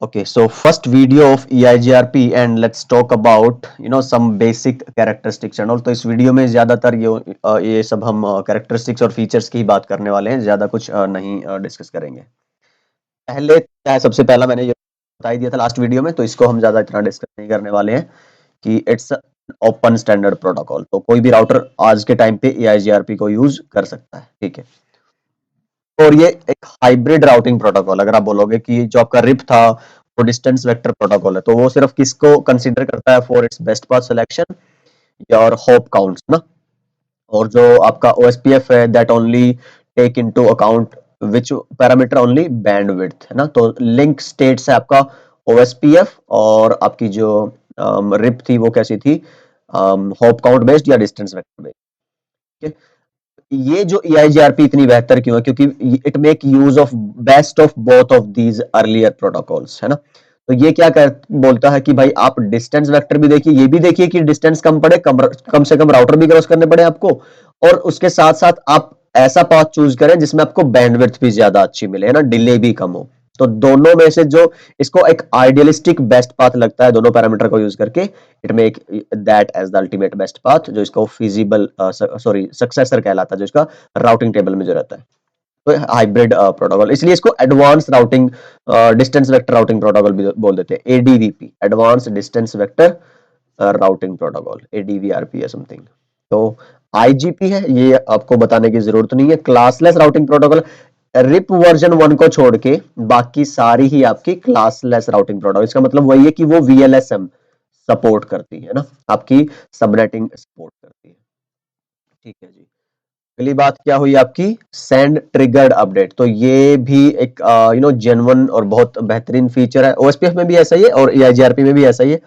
Okay, so first video of EIGRP and let's talk about some basic characteristics and all। तो इस video में ज्यादातर ये सब हम characteristics और features की ही बात करने वाले हैं, ज्यादा कुछ नहीं डिस्कस करेंगे। पहले क्या है, सबसे पहला मैंने ये बता ही दिया था लास्ट वीडियो में, तो इसको हम ज्यादा इतना डिस्कस नहीं करने वाले हैं कि इट्स ओपन स्टैंडर्ड प्रोटोकॉल। तो कोई भी राउटर आज के टाइम पे EIGRP को यूज कर सकता है, ठीक है। और ये एक हाइब्रिड राउटिंग प्रोटोकॉल, अगर आप बोलोगे कि जो आपका रिप था वो डिस्टेंस वेक्टर प्रोटोकॉल है, तो वो सिर्फ किसको कंसीडर करता है for its best path selection या और होप काउंट्स ना। और जो आपका OSPF है that only take into account which parameter only bandwidth है ना। तो लिंक स्टेट से आपका OSPF और आपकी जो रिप थी वो कैसी थी, होप काउंट बेस्ड या डिस्टेंस वेक्टर बेस्ड। ये जो EIGRP इतनी बेहतर क्यों है, क्योंकि it make use of best of both of these earlier protocols है ना। तो ये क्या बोलता है कि भाई आप डिस्टेंस वेक्टर भी देखिए, ये भी देखिए कि डिस्टेंस कम पड़े, कम से कम राउटर भी क्रॉस करने पड़े आपको, और उसके साथ साथ आप ऐसा पाथ चूज करें जिसमें आपको बैंडविड्थ भी ज्यादा अच्छी मिले है ना, डिले भी कम हो। तो दोनों में से जो इसको एक आइडियलिस्टिक बेस्ट पाथ लगता है दोनों पैरामीटर को यूज करके, it make that as the ultimate best path, जो इसको फिजिबल सॉरी सक्सेसर कहलाता है, जो इसका राउटिंग टेबल में जो रहता है। तो हाइब्रिड प्रोटोकॉल, इसलिए इसको advance routing distance vector routing protocol भी बोल देते हैं, ADVP, advance distance vector routing protocol, ADVRP या समथिंग। तो IGP है, ये आपको बताने की जरूरत नहीं है, classless routing protocol. RIP version 1 को छोड़ के बाकी सारी ही आपकी क्लासलेस राउटिंग प्रोटोकॉल, इसका मतलब वही है कि वो VLSM सपोर्ट करती है ना, आपकी सबनेटिंग सपोर्ट करती है, ठीक है जी। अगली बात क्या हुई आपकी, सेंड ट्रिगर्ड अपडेट। तो ये भी एक जेन्युइन और बहुत बेहतरीन फीचर है, OSPF में भी ऐसा ही है और EIGRP में भी ऐसा ही है।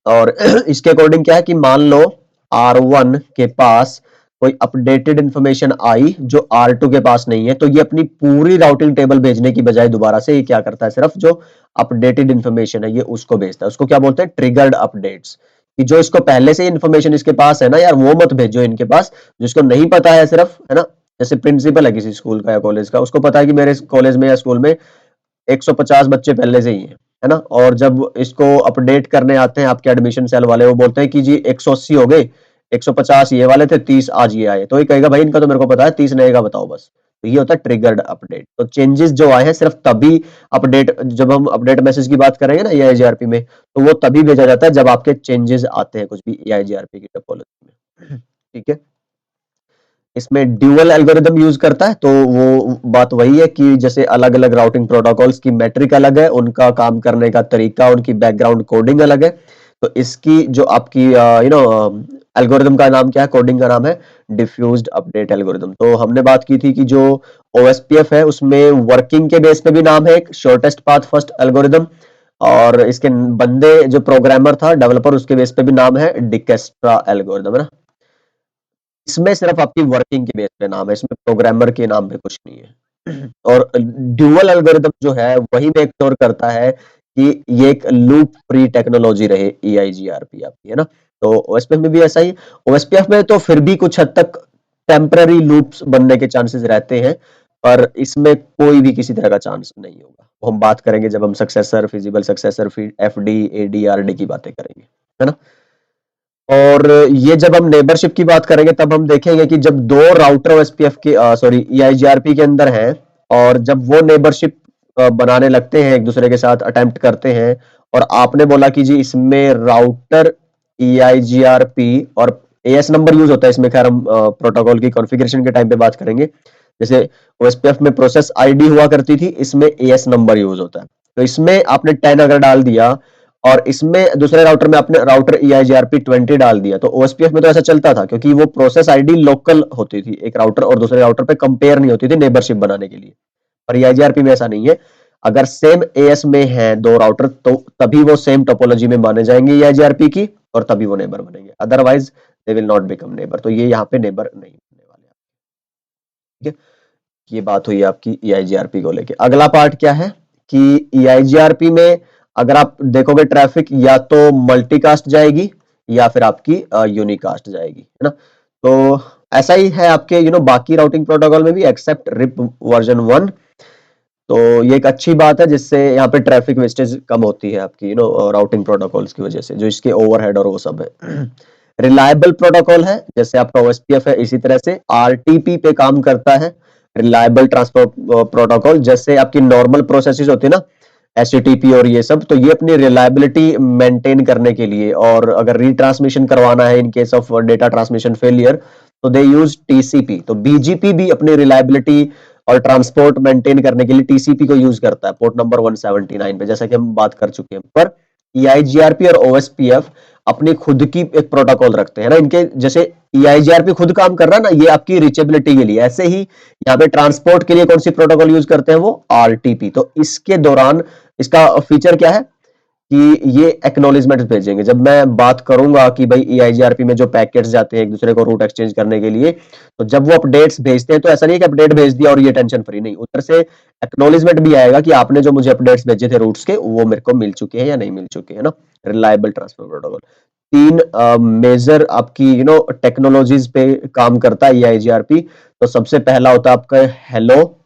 और इसके अकॉर्डिंग क्या है कि मान लो R1 के पास कोई अपडेटेड इंफॉर्मेशन आई जो R2 के पास नहीं है, तो ये अपनी पूरी राउटिंग टेबल भेजने की बजाय दोबारा से ये क्या करता है, सिर्फ जो अपडेटेड इंफॉर्मेशन है ये उसको भेजता है। उसको क्या बोलते हैं, ट्रिगर्ड अपडेट्स। कि जो इसको पहले से इंफॉर्मेशन इसके पास है ना यार, वो मत भेजो इनके पास, जिसको नहीं पता है सिर्फ, है ना। जैसे प्रिंसिपल है किसी स्कूल का या कॉलेज का, उसको पता है कि मेरे कॉलेज में या स्कूल में 150 बच्चे पहले से ही है ना, और जब इसको अपडेट करने आते हैं आपके एडमिशन सेल वाले, वो बोलते हैं कि जी 180 हो गए, 150 ये वाले थे, 30 आज ये आए, तो ये कहेगा भाई इनका तो मेरे को पता है, 30 नए का बताओ बस। तो ये होता है ट्रिगर्ड अपडेट। तो चेंजेस जो आए हैं सिर्फ तभी अपडेट, जब हम अपडेट मैसेज की बात करेंगे ना EIGRP में, तो वो तभी भेजा जाता है जब आपके चेंजेस आते हैं कुछ भी EIGRP की टोपोलॉजी में, ठीक है। इसमें ड्यूअल एल्गोरिदम यूज करता है, तो वो बात वही है कि जैसे अलग अलग राउटिंग प्रोटोकॉल्स की मैट्रिक अलग है, उनका काम करने का तरीका, उनकी बैकग्राउंड कोडिंग अलग है। तो इसकी जो आपकी एल्गोरिदम का नाम क्या है, कोडिंग का नाम है डिफ्यूज्ड अपडेट एल्गोरिदम। तो हमने बात की थी कि जो OSPF है उसमें वर्किंग के बेस पे भी नाम है एक शॉर्टेस्ट पाथ फर्स्ट एल्गोरिदम, और इसके बंदे जो प्रोग्रामर था डेवलपर, उसके बेस पे भी नाम है डिकेस्ट्रा एल्गोरिदम, है ना। इसमें सिर्फ आपकी वर्किंग के बेस पे नाम है, इसमें प्रोग्रामर के नाम पे कुछ नहीं है। और ड्यूअल एल्गोरिदम जो है वही मेक श्योर करता है कि ये एक लूप फ्री टेक्नोलॉजी रहे EIGRP आपकी, है ना। तो OSPF में भी ऐसा ही, OSPF में तो फिर भी कुछ हद तक टेम्पररी लूप्स बनने के चांसेस रहते हैं, पर इसमें कोई भी किसी तरह का चांस नहीं होगा। वो हम बात करेंगे जब हम successor, feasible successor, FD, AD, RD की बातें करेंगे, है ना। और ये जब हम नेबरशिप की बात करेंगे तब हम देखेंगे कि जब दो राउटर OSPF के सॉरी EIGRP के अंदर हैं, और जब वो नेबरशिप बनाने लगते हैं, एक दूसरे के साथ अटेम्प्ट करते हैं, और आपने बोला कि जी इसमें राउटर EIGRP और AS नंबर यूज होता है इसमें, खैर हम प्रोटोकॉल की कॉन्फ़िगरेशन के टाइम पे बात करेंगे। जैसे OSPF में प्रोसेस ID हुआ करती थी, इसमें AS नंबर यूज होता है। तो इसमें आपने 10 अगर डाल दिया और इसमें दूसरे राउटर में आपने राउटर EIGRP 20 डाल दिया, तो OSPF में तो ऐसा चलता था क्योंकि वो प्रोसेस आईडी लोकल होती थी, एक राउटर और दूसरे राउटर पे कंपेयर नहीं होती थी नेबरशिप बनाने के लिए। पर EIGRP में ऐसा नहीं है, अगर सेम AS में है दो राउटर तो तभी वो सेम टोपोलॉजी में माने जाएंगे EIGRP की, और तभी वो नेबर बनेंगे, otherwise they will not become neighbour. तो ये यहाँ पे नेबर नहीं बनने वाले, ठीक है। ये बात हुई आपकी EIGRP को लेके। अगला पार्ट क्या है कि EIGRP में अगर आप देखोगे ट्रैफिक या तो मल्टीकास्ट जाएगी या फिर आपकी यूनिकास्ट जाएगी, है ना। तो ऐसा ही है आपके बाकी राउटिंग प्रोटोकॉल में भी, एक्सेप्ट रिप वर्जन 1। तो ये एक अच्छी बात है, जिससे यहाँ पे ट्रैफिक वेस्टेज कम होती है आपकी राउटिंग प्रोटोकॉल्स की वजह से, जो इसके ओवरहेड और वो सब है। रिलायबल प्रोटोकॉल है, जैसे आपका ओएसपीएफ है, इसी तरह से आरटीपी पे काम करता है, रिलायबल ट्रांसपोर्ट प्रोटोकॉल। जैसे आपकी नॉर्मल प्रोसेसेस होती है ना, एचटीटीपी और ये सब, तो ये अपनी रिलायबिलिटी मेंटेन करने के लिए, और अगर रिट्रांसमिशन करवाना है in case of data transmission failure, तो दे यूज टीसीपी। तो बीजीपी भी अपनी रिलायबिलिटी और ट्रांसपोर्ट मेंटेन करने के लिए टीसीपी को यूज करता है पोर्ट नंबर 179 पे, जैसा कि हम बात कर चुके हैं। पर ईआईजीआरपी और ओएसपीएफ अपनी खुद की एक प्रोटोकॉल रखते हैं ना, इनके जैसे ईआईजीआरपी खुद काम कर रहा है ना, ये आपकी रीचेबिलिटी के लिए, ऐसे ही यहाँ पे ट्रांसपोर्ट के लिए कौन सी प्रोटोकॉल यूज करते हैं, वो आरटीपी। तो इसके दौरान इसका फीचर क्या है कि ये एक्नॉलेजमेंट भेजेंगे। जब मैं बात करूंगा कि भाई ईआईजीआरपी में जो पैकेट्स जाते हैं एक दूसरे को रूट एक्सचेंज करने के लिए, तो जब वो अपडेट्स भेजते हैं, तो ऐसा नहीं है कि अपडेट भेज दिया और ये टेंशन फ्री, नहीं, उधर से एक्नॉलेजमेंट भी आएगा कि आपने जो मुझे अपडेट्स भेजे थे रूट्स के, वो मेरे को मिल चुके हैं या नहीं मिल चुके हैं ना। रिलायबल ट्रांसफर प्रोटोकॉल 3 मेजर आपकी टेक्नोलॉजीज पे काम करता है ईआईजीआरपी। तो सबसे पहला होता है आपका हेलो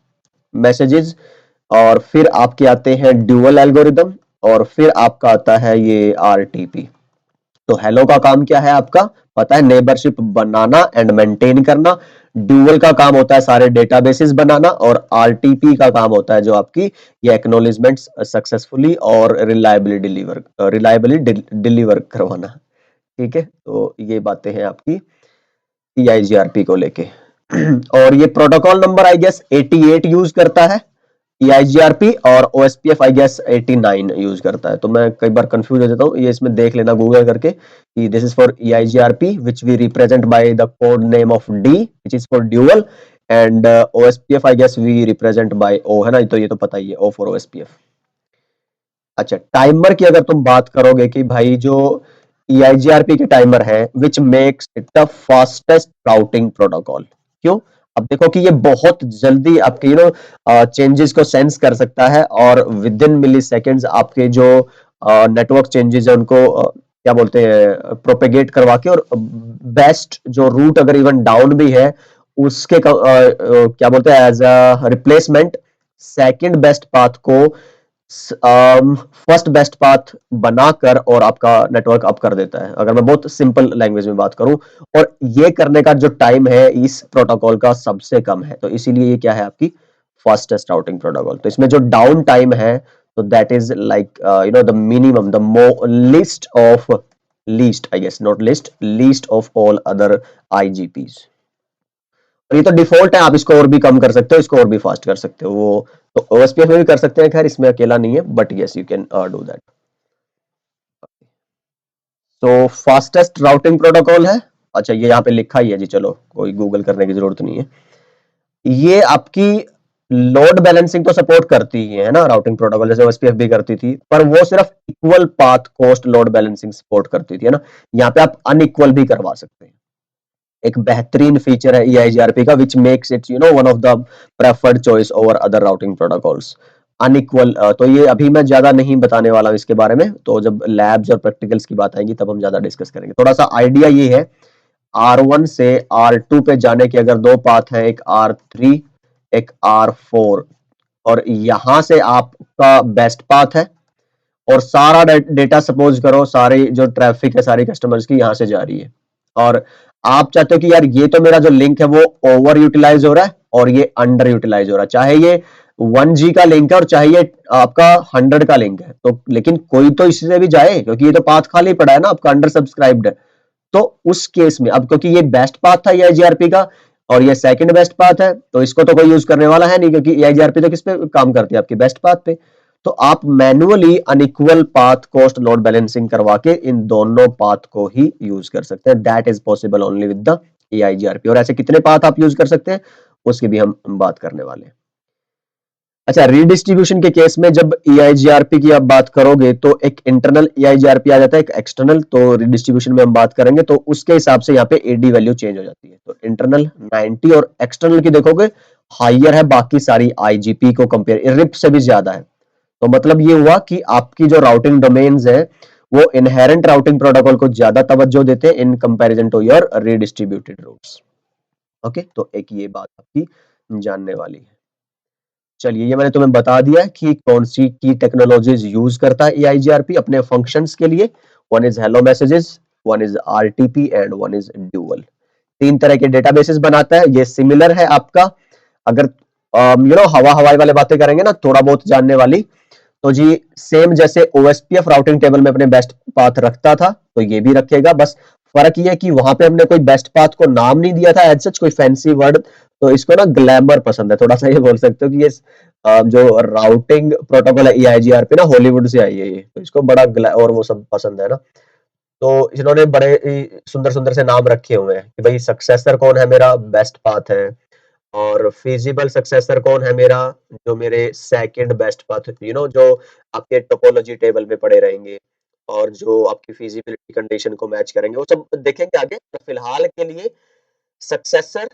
मैसेजेस, और फिर आपके आते हैं ड्यूअल एल्गोरिदम, और फिर आपका आता है ये आरटीपी। तो हेलो का काम क्या है आपका पता है, नेबरशिप बनाना एंड मेंटेन करना। ड्यूअल का काम होता है सारे डेटाबेसेस बनाना, और आरटीपी का काम होता है जो आपकी ये एक्नॉलेजमेंट्स सक्सेसफुली और रिलायबली डिलीवर करवाना। ठीक है, तो ये बातें हैं आपकी ईआईजीआरपी को लेके। और ये protocol number I guess 88 use करता है ईआईजीआरपी, और ओएसपीएफ आई गेस 89 यूज करता है। तो मैं कई बार कंफ्यूज हो जाता हूँ, ये इसमें देख लेना गूगल करके कि this is for EIGRP which we represent by the code name of D which is for dual, and OSPF I guess we represent by O, है ना, तो ये तो पता ही है, ओ फॉर ओएसपीएफ। अच्छा, टाइमर की अगर तुम बात करोगे कि भाई जो ईआईजीआरपी के टाइमर है which makes it the fastest routing protocol. क्यों? अब देखो कि ये बहुत जल्दी आपके चेंजेस को सेंस कर सकता है, और विद इन मिली सेकेंड्स आपके जो नेटवर्क चेंजेस है उनको क्या बोलते हैं, प्रोपेगेट करवा के, और बेस्ट जो रूट अगर इवन डाउन भी है उसके क्या बोलते हैं as a replacement second best path को फर्स्ट बेस्ट पाथ बनाकर और आपका नेटवर्क अप कर देता है, अगर मैं बहुत सिंपल लैंग्वेज में बात करूं। और ये करने का जो टाइम है इस प्रोटोकॉल का सबसे कम है, तो इसीलिए ये क्या है आपकी फास्टेस्ट राउटिंग प्रोटोकॉल। तो इसमें जो डाउन टाइम है, तो that is like the minimum, the least I guess, not list, least of all other IGPs. और ये तो डिफॉल्ट है, आप इसको और भी कम कर सकते हो, इसको और भी फास्ट कर सकते हो, वो तो ओएसपीएफ में भी कर सकते हैं, खैर इसमें अकेला नहीं है, but yes you can do that. तो फास्टेस्ट राउटिंग प्रोटोकॉल है। अच्छा, ये यहाँ पे लिखा ही है जी, चलो कोई गूगल करने की जरूरत नहीं है। ये आपकी लोड बैलेंसिंग तो सपोर्ट करती ही है ना राउटिंग प्रोटोकॉल, जैसे ओएसपीएफ भी करती थी, पर वो सिर्फ equal path cost load balancing support करती थी, है ना। यहाँ पे आप अनइक्वल भी करवा सकते हैं। एक बेहतरीन फीचर है ईआईजीआरपी का which makes it one of the preferred choice over other routing protocols. Unequal, तो ये अभी मैं ज्यादा नहीं बताने वाला हूँ इसके बारे में, तो जब लैब्स और प्रैक्टिकल्स की बात आएगी तब हम ज्यादा डिस्कस करेंगे। थोड़ा सा आइडिया ये है, R1 से R2 पे जाने के अगर 2 पाथ है, एक R3 एक R4, और यहां से आपका बेस्ट पाथ है, और सारा डेटा सपोज करो सारी जो ट्रैफिक है सारी कस्टमर्स की यहां से जा रही है, और आप चाहते हो कि यार ये तो मेरा जो लिंक है वो ओवर यूटिलाइज हो रहा है और ये अंडर यूटिलाइज हो रहा है, चाहे ये 1G का लिंक है और चाहे ये आपका 100 का लिंक है, तो लेकिन कोई तो इससे भी जाए, क्योंकि ये तो पाथ खाली पड़ा है ना, आपका अंडर सब्सक्राइब्ड है। तो उस केस में अब क्योंकि ये बेस्ट पाथ था ईआईजीआरपी का, और ये सेकंड बेस्ट पाथ है, तो इसको तो कोई यूज करने वाला है नहीं, क्योंकि ईआईजीआरपी तो किस पे काम करती है, आपकी बेस्ट पाथ पे। तो आप manually unequal path cost load balancing करवा के इन दोनों पाथ को ही यूज कर सकते हैं। That is possible only with the EIGRP. और ऐसे कितने पाथ आप यूज कर सकते हैं उसकी भी हम बात करने वाले हैं। अच्छा, रीडिस्ट्रीब्यूशन के केस में जब ईआईजीआरपी की आप बात करोगे तो एक इंटरनल ईआईजीआरपी आ जाता है, एक एक्सटर्नल, तो रीडिस्ट्रीब्यूशन में हम बात करेंगे तो उसके हिसाब से यहाँ पे एडी वैल्यू चेंज हो जाती है। तो इंटरनल 90 और एक्सटर्नल की देखोगे हाइयर है बाकी सारी आईजीपी को कंपेयर, रिप से भी ज्यादा है। तो मतलब ये हुआ कि आपकी जो राउटिंग डोमेन्स है वो इनहेरेंट राउटिंग प्रोटोकॉल को ज्यादा तवज्जो देते हैं in comparison to your redistributed routes. Okay, तो एक ये बात आपकी जानने वाली है। चलिए ये मैंने तुम्हें बता दिया है कि कौन सी की टेक्नोलॉजीज यूज करता है EIGRP अपने फंक्शंस के लिए। One is hello messages, one is RTP and one is dual. तीन तरह के डेटाबेसेस बनाता है। ये सिमिलर है आपका, अगर हवा हवाई वाले बातें करेंगे ना थोड़ा बहुत जानने वाली, तो जी सेम जैसे OSPF राउटिंग टेबल में अपने बेस्ट पाथ रखता था तो ये भी रखेगा। बस फर्क ये है कि वहां पे हमने कोई बेस्ट पाथ को नाम नहीं दिया था एज सच, कोई फैंसी वर्ड। तो इसको ना ग्लैमर पसंद है थोड़ा सा, ये बोल सकते हो कि ये जो राउटिंग प्रोटोकॉल है EIGRP ना हॉलीवुड से आई है ये, तो इसको बड़ा और वो सब पसंद है ना। तो इन्होंने बड़े सुंदर सुंदर से नाम रखे हुए हैं कि भाई सक्सेसर कौन है मेरा, बेस्ट पाथ है। और फिजिबल सक्सेसर कौन है मेरा, जो मेरे सेकंड बेस्ट पाथ जो आपके टोपोलॉजी टेबल में पड़े रहेंगे और जो आपकी फिजिबिलिटी कंडीशन को मैच करेंगे, वो सब देखेंगे आगे। तो फिलहाल के लिए successor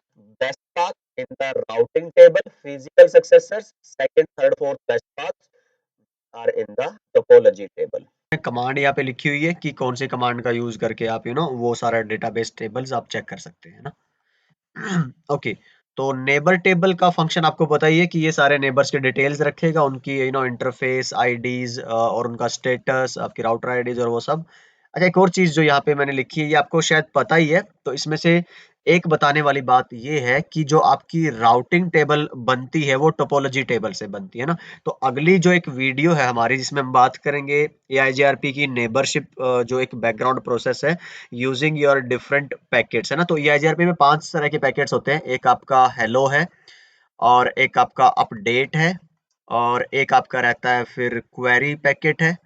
best path in the routing table, physical successors second third fourth best path are in the topology table. Command यहाँ पे लिखी हुई है कि कौन सी कमांड का यूज करके आप वो सारा डेटाबेस टेबल्स आप चेक कर सकते हैं ना। ओके, तो नेबर टेबल का फंक्शन आपको पता ही है कि ये सारे नेबर्स के डिटेल्स रखेगा, उनकी इंटरफेस आईडीज और उनका स्टेटस, आपकी राउटर आईडीज और वो सब। अच्छा, एक और चीज जो यहाँ पे मैंने लिखी है ये आपको शायद पता ही है, तो इसमें से एक बताने वाली बात ये है कि जो आपकी राउटिंग टेबल बनती है वो टोपोलॉजी टेबल से बनती है ना। तो अगली जो एक वीडियो है हमारी जिसमें हम बात करेंगे EIGRP की नेबरशिप, जो एक बैकग्राउंड प्रोसेस है यूजिंग योर डिफरेंट पैकेट्स है ना। तो EIGRP में 5 तरह के पैकेट्स होते हैं। एक आपका हेलो है, और एक आपका अपडेट है, और एक आपका रहता है फिर क्वेरी पैकेट है,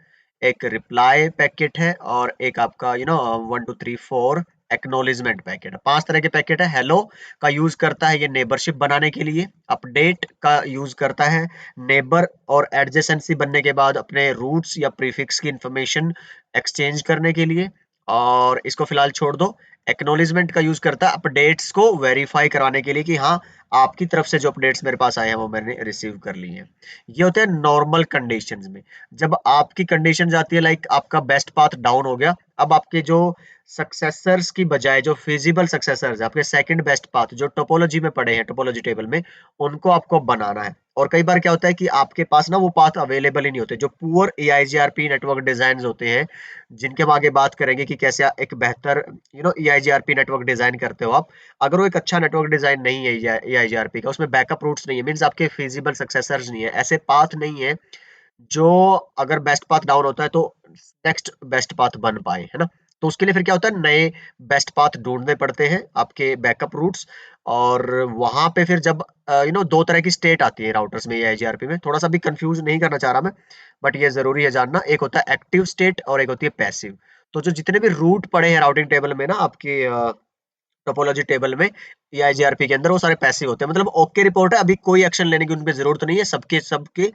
एक रिप्लाई पैकेट है, और एक आपका 1 2 3 4 एक्नॉलेजमेंट पैकेट है। 5 तरह के पैकेट है। हेलो का यूज करता है ये नेबरशिप बनाने के लिए। अपडेट का यूज करता है नेबर और एडजेसेंसी बनने के बाद अपने रूट्स या प्रीफिक्स की इंफॉर्मेशन एक्सचेंज करने के लिए, और इसको फिलहाल छोड़ दो। एक्नॉलेजमेंट का यूज करता है अपडेट्स को वेरीफाई कराने के लिए कि हाँ, आपकी तरफ से जो अपडेट्स मेरे पास आए हैं वो मैंने रिसीव कर लिए हैं। ये होते हैं नॉर्मल कंडीशंस में। जब आपकी कंडीशन आती है लाइक आपका बेस्ट पाथ डाउन हो गया, अब आपके जो सक्सेसर्स की बजाय जो फिजिबल सक्सेसर्स आपके सेकंड बेस्ट पाथ जो टोपोलॉजी में पड़े हैं, टोपोलॉजी टेबल में, उनको आपको बनाना है। और कई बार क्या होता है कि आपके पास ना वो पाथ अवेलेबल ही नहीं होते। जो पुअर EIGRP नेटवर्क डिजाइन होते हैं, जिनके हम आगे बात करेंगे कि कैसे एक बेहतर EIGRP नेटवर्क डिजाइन करते हो आप। अगर वो एक अच्छा नेटवर्क डिजाइन नहीं है EIGRP का, उसमें बैकअप रूट्स नहीं है, मींस आपके फिजिबल सक्सेसर्स नहीं है, ऐसे पाथ नहीं है जो अगर बेस्ट पाथ डाउन होता है तो नेक्स्ट बेस्ट पाथ बन पाए, है ना। तो उसके लिए फिर क्या होता है, नए बेस्ट पाथ ढूंढने पड़ते हैं आपके बैकअप रूट्स। और वहां पे फिर जब दो तरह की स्टेट आती है राउटर्स में EIGRP में, थोड़ा सा भी कंफ्यूज नहीं करना चाह रहा मैं, बट ये जरूरी है जानना। एक होता है एक्टिव स्टेट और एक होती है पैसिव। तो जो जितने भी रूट पड़े हैं राउटिंग टेबल में ना आपके टोपोलॉजी टेबल में EIGRP के अंदर, वो सारे पैसिव होते हैं। मतलब ओके रिपोर्ट है, अभी कोई एक्शन लेने की उनपे जरूरत नहीं है, सबके सबके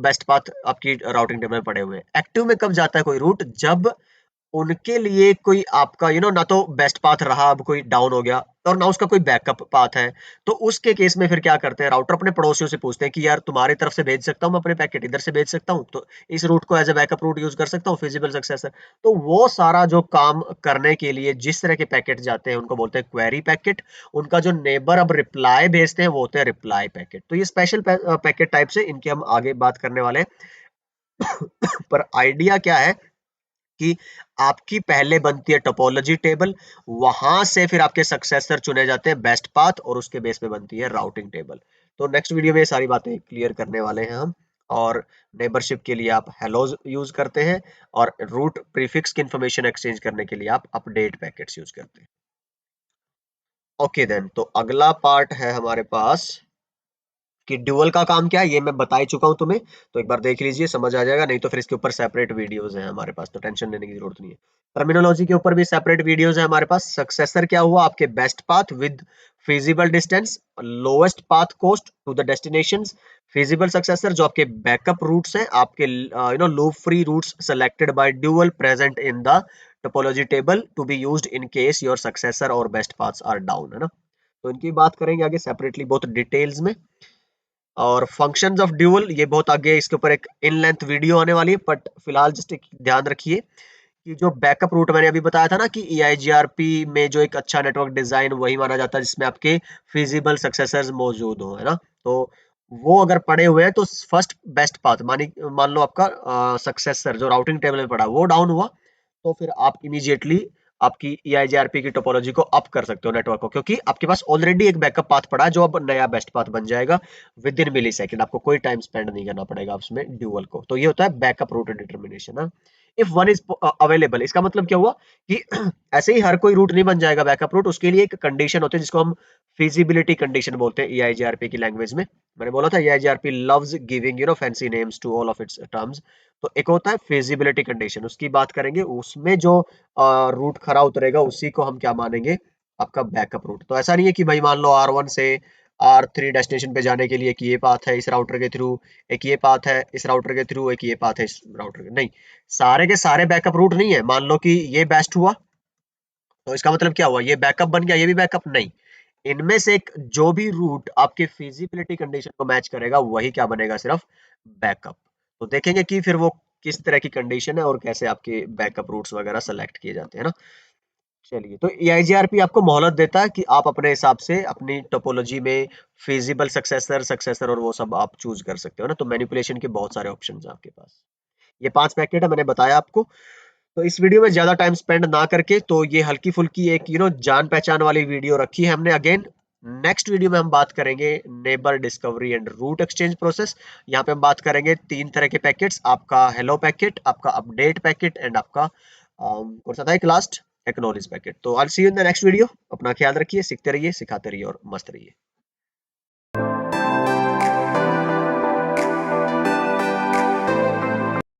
बेस्ट पाथ आपकी राउटिंग टेबल में पड़े हुए हैं। एक्टिव में कब जाता है कोई रूट, जब उनके लिए कोई आपका ना तो बेस्ट पाथ रहा, अब कोई डाउन हो गया, और ना उसका कोई बैकअप पाथ है। तो उसके केस में फिर क्या करते हैं, राउटर अपने पड़ोसियों से पूछते हैं कि यार तुम्हारी तरफ से भेज सकता हूँ मैं अपने पैकेट, इधर से भेज सकता हूँ, तो इस रूट को as a backup route use कर सकता हूँ, फिजिबल सक्सेसर। तो वो सारा जो काम करने के लिए जिस तरह के पैकेट जाते हैं उनको बोलते हैं क्वेरी पैकेट। उनका जो नेबर अब रिप्लाई भेजते हैं वो होते हैं रिप्लाई पैकेट। तो ये स्पेशल पैकेट टाइप्स है, इनकी हम आगे बात करने वाले हैं। पर आइडिया क्या है कि आपकी पहले बनती है टोपोलॉजी टेबल, वहां से फिर आपके सक्सेसर चुने जाते हैं बेस्ट पाथ, और उसके बेस पे बनती है राउटिंग टेबल। तो नेक्स्ट वीडियो में ये सारी बातें क्लियर करने वाले हैं हम। और नेबरशिप के लिए आप हेलो यूज करते हैं, और रूट प्रीफिक्स की इंफॉर्मेशन एक्सचेंज करने के लिए आप अपडेट पैकेट्स यूज करते हैं। ओके देन, तो अगला पार्ट है हमारे पास कि ड्यूअल का काम क्या है, ये मैं बता ही चुका हूं तुम्हें। तो एक बार देख लीजिए, समझ आ जाएगा, नहीं तो फिर इसके ऊपर सेपरेट वीडियोस हैं हमारे पास, तो टेंशन लेने की जरूरत नहीं है। टर्मिनोलॉजी के ऊपर भी सेपरेट वीडियोस है हमारे पास। सक्सेसर क्या हुआ, आपके best path with feasible distance, lowest path cost to the destination. Feasible successor जो आपके बैकअप रूट्स हैं, आपके loop free routes selected by DUAL present in the topology table to be used in case your successor और best paths are down, है ना। तो इनकी बात करेंगे आगे सेपरेटली बहुत डिटेल्स में। और फंक्शंस ऑफ ड्यूअल, ये बहुत आगे इसके ऊपर एक इन लेंथ वीडियो आने वाली है, बट फिलहाल जस्ट एक ध्यान रखिए कि जो बैकअप रूट मैंने अभी बताया था ना कि EIGRP में जो एक अच्छा नेटवर्क डिजाइन वही माना जाता है जिसमें आपके फिजिबल सक्सेसर्स मौजूद हो, है ना। तो वो अगर पड़े हुए हैं तो फर्स्ट बेस्ट पाथ मान लो आपका सक्सेसर जो राउटिंग टेबल में पड़ा वो डाउन हुआ, तो फिर आप इमीडिएटली आपकी EIGRP की टोपोलॉजी को अप कर सकते हो नेटवर्क को, क्योंकि आपके पास ऑलरेडी एक बैकअप पाथ पड़ा है जो अब नया बेस्ट पाथ बन जाएगा विद इन मिली सेकेंड। आपको कोई टाइम स्पेंड नहीं करना पड़ेगा उसमें ड्यूअल को। तो ये होता है बैकअप रूट डिटर्मिनेशन। हाँ, इफ वन इज अवेलेबल, इसका मतलब क्या हुआ कि ऐसे ही हर कोई रूट नहीं बन जाएगा बैकअप रूट, उसके लिए एक कंडीशन होती है जिसको हम फिजिबिलिटी कंडीशन बोलते हैं EIGRP की लैंग्वेज में। मैंने बोला था EIGRP loves giving fancy names to all of its terms. तो एक होता है फिजिबिलिटी कंडीशन, उसकी बात करेंगे। उसमें जो रूट खरा उतरेगा उसी को हम क्या मानेंगे, आपका बैकअप रूट। तो ऐसा नहीं है कि भाई मान लो R1 से R3 डेस्टिनेशन पे जाने के लिए एक ये पाथ है इस राउटर के थ्रू, एक ये पाथ है इस राउटर के थ्रू, एक ये पाथ है इस राउटर के, नहीं, सारे के सारे बैकअप रूट नहीं है। मान लो कि ये बेस्ट हुआ तो इसका मतलब क्या हुआ, ये बैकअप बन गया, ये भी बैकअप नहीं। इनमें से एक जो भी रूट आपके फिजिबिलिटी कंडीशन को मैच करेगा वही क्या बनेगा, सिर्फ बैकअप। तो देखेंगे कि फिर वो किस तरह की कंडीशन है और कैसे आपके बैकअप रूट्स वगैरह सेलेक्ट किए जाते हैं ना। चलिए, तो EIGRP आपको मोहलत देता है कि आप अपने हिसाब से अपनी टोपोलॉजी में फिजिबल सक्सेसर सक्सेसर और वो सब आप चूज कर सकते हो ना। तो मैनिपुलेशन के बहुत सारे ऑप्शंस हैं आपके पास। ये 5 पैकेट है मैंने बताया आपको। तो इस वीडियो में ज्यादा टाइम स्पेंड ना करके, तो ये हल्की फुल्की एक जान पहचान वाली वीडियो रखी है हमने। अगेन नेक्स्ट वीडियो में हम बात करेंगे neighbour discovery and route exchange process. यहाँ पे हम बात करेंगे 3 तरह के पैकेट्स, आपका हेलो पैकेट, आपका अपडेट पैकेट एंड आपका कौन सा था एक लास्ट, एक्नॉलेज पैकेट। तो I see you in the next video. अपना ख्याल रखिए, सीखते रहिए, सिखाते रहिए और मस्त रहिए।